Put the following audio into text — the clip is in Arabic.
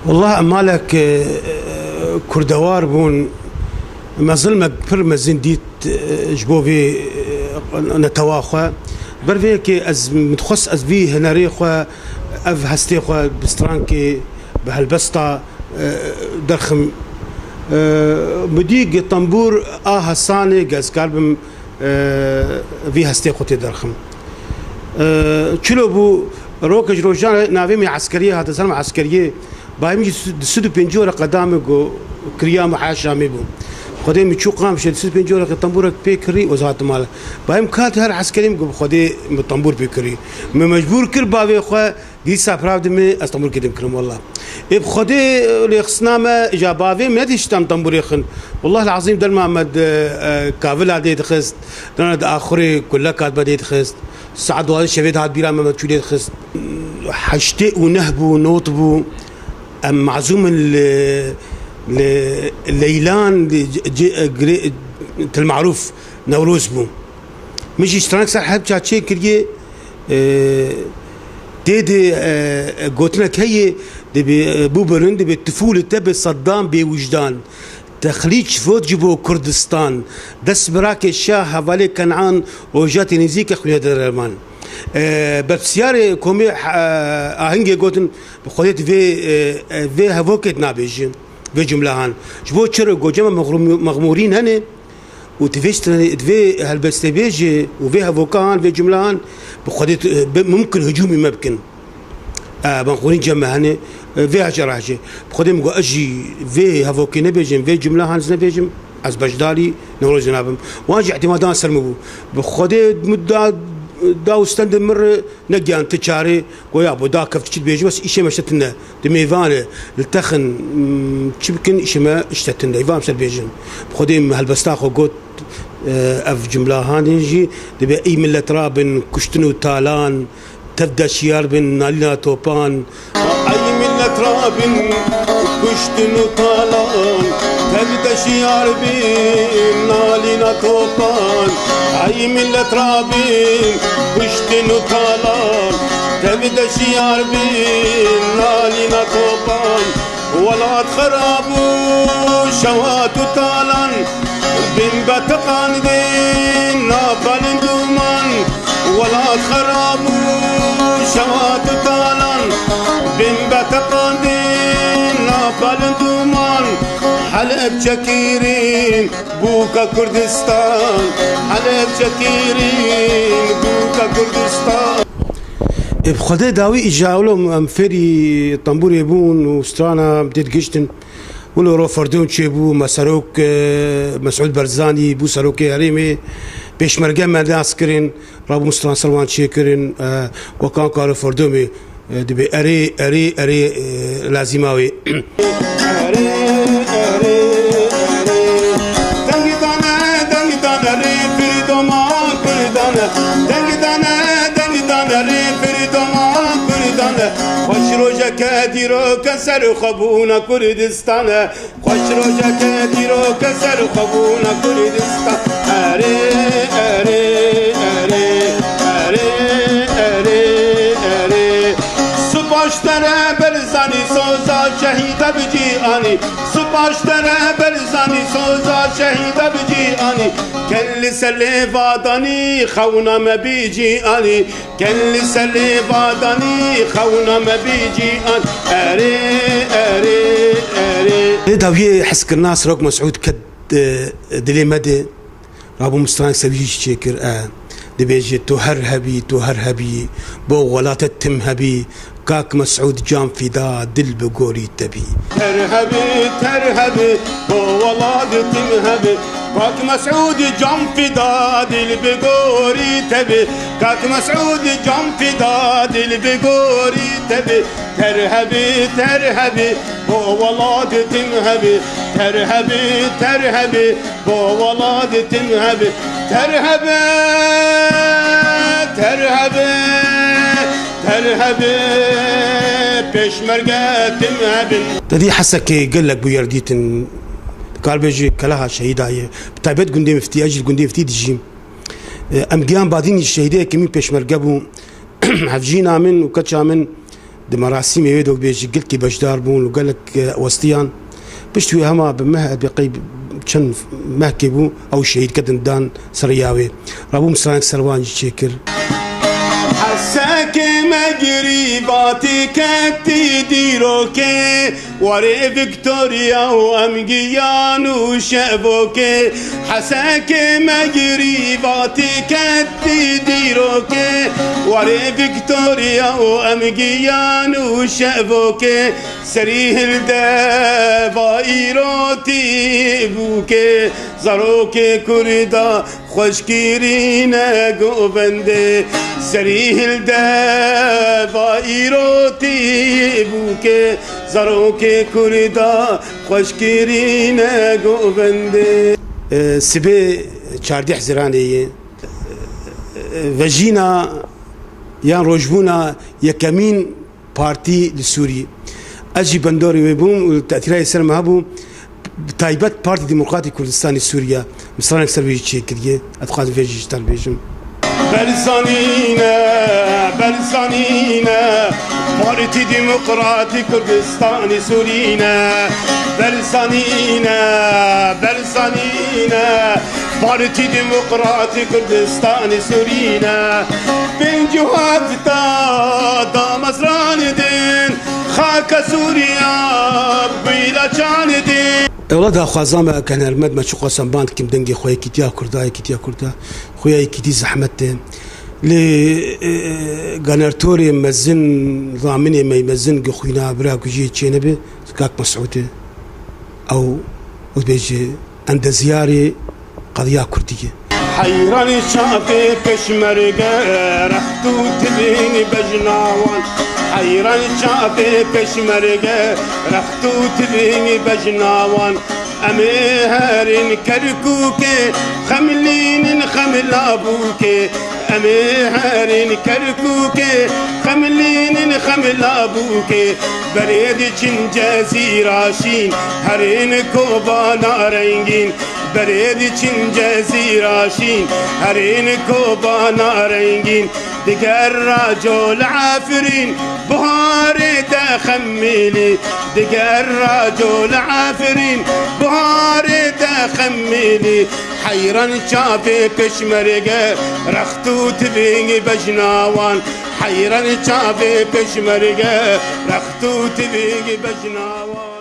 والله مالك كردوار بون ما ظلمك بر مزين ديت جبوفي نتواخا برفيكي از متخص از في هناريخوا اف هستيخوا بسترانكي بهالبسطة درخم مديق طنبور هساني قاز قلبم في هستيخوتي درخم چلو بو روكج روجان نافيمي عسكرية هذا زلمة عسكرية باهم يجي سدو بنجورة قدامي جو كريا محاشامي بو خدي مشو قام شد سدو بنجورة طنبورك بيكري وزات مال باهم كات هر عسكري جو خدي طنبور بيكري مجبور كر باوي خو دي سافراد مي استنبول كدم كرم والله اب خدي لخصنامه اجابافي ما تشتم طنبور يخن والله العظيم دل محمد كافل هذه تخست دنا اخري كلها كاتبه دي تخست سعد وهذا الشباب هاد بيرا ما تشولي تخست حشتي ونهبوا ونوطبوا معزوم الليلان المعروف نوروز بو مش اشتراك صاحب تشاتشي كريه دي قوتنا كي دي بوبرن دي بالطفولة تبي صدام بوجدان تخليج فوت جبو كردستان دس براك الشاه حوالي كنعان وجات نزيك اخويا درمان بسيارة كومي هنجي قوتن بخودت في هفوكت نابيجين في جملة هان جبو تشر جوجما مغمورين هني وتفيشت في هالبستبيجي وفي هفوكان في جملة هان بخودت ممكن هجومي ممكن بنقولين جمع هني في هجراجي بخودم جو اجي في هفوكي نبيجم في جملة هان نبيجم از بجدالي نوروز نابم واجي اعتمادان سلمبو بخودي مدة داو ستند مر نجيان تشاري ويا ابو دا كفت بيجي بس شيء مشتتنا دميفان التخن تشبكن شيء ما اشتتنا يفهم سر بيجن بخودم هالبستاخو قوت اف جمله هانجي دبي اي من تراب كشتنو تالان تبدا شيار بن نالنا توبان اي من تراب كشتنو تالان تبدا شيار بن نالنا توبان اي من تراب كشتنو تالان تبدا شيار بن نالنا توبان ولا خرابو شوات تالان بن بتقان دين نابل دومان ولا خرابو شوات تالان بن بتقان دين نابل دومان حلب شكيرين بوكا كردستان حلب شكيرين بوكا كردستان بخدي داوي اجاولو مفري طنبور يبون وسترانا بديت قشتن ولو رو فردون تشيبو مسروك مسعود برزاني بو سروكي هريمي بيشمرقه مدى عسكرين رابو مستران سلوان تشيكرين وكان كارو فردومي دبي اري اري اري لازماوي خوش روزا كديرو كسر خبونا كردستان خوش روزا كديرو كسر خبونا كردستان اري اري اري اري اري اري سپاشتره برزانی سوزا شهید بجیانی سپاشتره برزانی سوزا شهید بجیانی كل سلي فاداني خونا ما بيجي اني كل سلي فاداني خونا ما بيجي ان اري اري اري داويه حسك الناس روك مسعود كد دلي مدي رابو مستران سبيج شكر دبيجي تو هرهبي بو ولا تتمهبي كاك مسعود جام فدا دل بقولي تبي ترهبي بو ولا تتمهبي كاك مسعود جام فدا دل بقولي تبي كاك مسعود جام فدا دل بقولي تبي ترهبي بو ولا تتمهبي ترهبي بو ولا تتمهبي ترهبي بيشمرقة تمهبي تدي حسك قال لك بويرديتن قال بيجي كلها شهيدة بتعبد قندي مفتي أجل قندي مفتي دجيم أمجان بعدين الشهيدة كمين بيشمرقة بو حفجينا من وكتشا من دمراسيم يدوك بيجي قلت كي بجدار بون وقال لك وسطيان بشتوي هما بمه بقيب كان مهكبو او شهيد كدن دان سرياوي رابو مسرانك سروان شكر حساك مجري باتك تديروك وري فيكتوريا وامجيان وشابوك حساك مجري باتك تديروك وري فيكتوريا وامجيان وشابوك سريه الدابا ايروتي بوك زروك كردا خوشكيرين قوبنده سريه الدابا ايروتي بوك زروك كردا خوشكيرين قوبنده سبي چاردي حزراني وجينا يان روجبونا يكمين بارتي لسوري اجي بندوري ويبوم والتاثيرات سر مهبو تايبت بارتي ديمقراطي كردستان سوريا مصرانك سربيجي تشيكريه اتقاد فيجي تربيجم برسانينا بارتي ديمقراطي كردستان سورينا برسانينا بارتي ديمقراطي كردستان سورينا بين جهات دا مصران دين خاك سوريا بيلا جان دين اولاد خوازام كان المد ما شو قسم باند كم دنجي خويا كيتيا كردا خويا كيتي زحمت لي غانرتوري مزن ضامني ما يمزن خوينا برا كجي تشينبي كاك مسعودي او وبيجي عند زياري قضيه كرديه حيران شافي كشمرقه رحتو تبيني بجناوان حيران شافي كشمرقه رحتو تبيني بجناوان امهرين كركوكي خملين خمل ابوكي امهرين كركوكي خملين خمل ابوكي بريد چنجازي راشين هرين كوبانا رنگين بريد چنجازي راشين هرين كوبانا رنگين دقر رجل عافرين بهاري تخميلي دقر رجل عافرين بهاري تخميلي حيران شافي كشمرقه رختو تبيني بجناوان حيران شافي كشمرقه رختو تبيني بجناوان